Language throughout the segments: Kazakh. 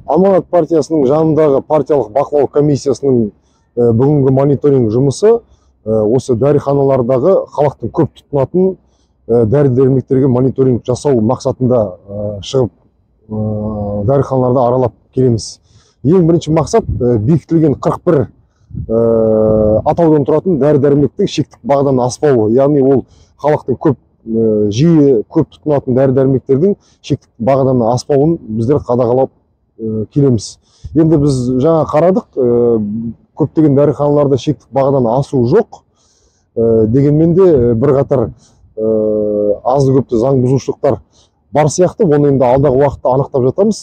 Аманат партиясының жанындағы партиялық бақылау комиссиясының бүгінгі мониторинг жұмысы осы дәріханалардағы халықтың көп тұтынатын дәрі-дәрмектерге мониторинг жасау мақсатында шығып дәріханаларды аралап келеміз. Ең бірінші мақсат бекітілген 41 атаудан тұратын дәрі-дәрмектің шектік бағадан аспауы, яғни ол халықтың жиі көп тұтынатын дәрі-дәрмектердің шектік бағадан аспауын біздер қадағалап келеміз. Енді біз жаңа қарадық, көптеген дәріханаларда шектік бағадан асу жоқ, дегенмен де бірқатар азды-көпті заң бұзушылықтар бар сияқты. Оны енді алдағы уақытта анықтап жатамыз.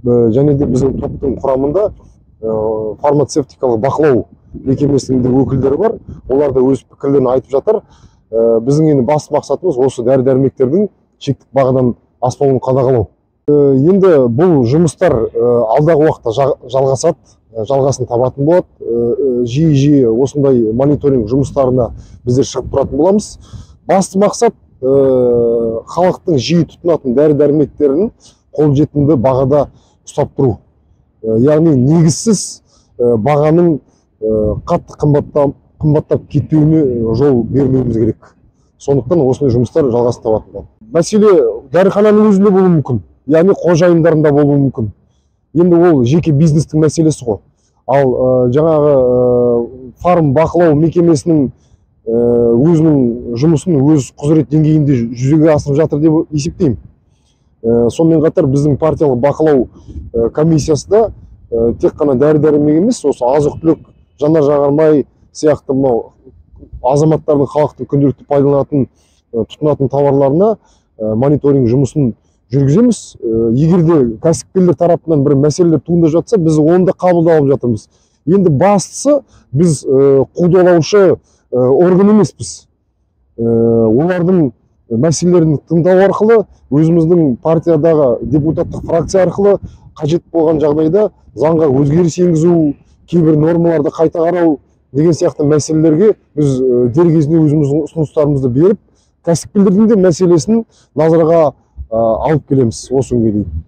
Және де біздің топтың құрамында фармацевтикалық бақылау мекемесінің өкілдері бар. Олар да өз пікірлерін айтып жатыр. Біздің енді басты мақсатымыз осы дәрі-дәрмектердің шектік бағадан аспауын қадағалау. Енді бұл жұмыстар алдағы уақытта жалғасады, жалғасын табатын болады. Жиі осындай мониторинг жұмыстарына біздер шығып тұратын боламыз. Басты мақсат халықтың жиі тұтынатын дәрі-дәрмектерін қолжетімді бағада ұстап тұру. Яғни негізсіз бағаның қатты қымбаттап кетпеуіне жол бермеуіміз керек. Сондықтан осындай жұмыстар жалғасын табатын болады. Мәселе дәріхананың өзінде болуы мүмкін, яғни қожайындарында болуы мүмкін. Енді ол жеке бизнестің мәселесі ғой. Ал жаңағы фарм бақылау мекемесінің өзінің жұмысын өз құзырет деңгейінде жүзеге асырып жатыр деп есептеймін. Сонымен қатар біздің партиялық бақылау комиссиясы да тек қана дәрі-дәрмек емес, осы азық-түлік, жанар-жағармай сияқты мынау азаматтардың, халықтың күнделікті пайдаланатын тұтынатын тауарларына мониторинг жұмысын жүргіземіз. Егер де кәсіпкерлер тарапынан бір мәселелер туындап жатса, біз оны да қабылдап жатырмыз. Енді бастысы біз қудалаушы орган емеспіз. Олардың мәселелерін тыңдау арқылы, өзіміздің партиядағы депутаттық фракция арқылы қажет болған жағдайда заңға өзгеріс енгізу, кейбір нормаларды қайта қарау деген сияқты мәселелерге біз дер кезінде өзіміздің ұсыныстарымызды беріп, кәсіпкерлердің де мәселесін назарға алып келеміз осы күнге дейін.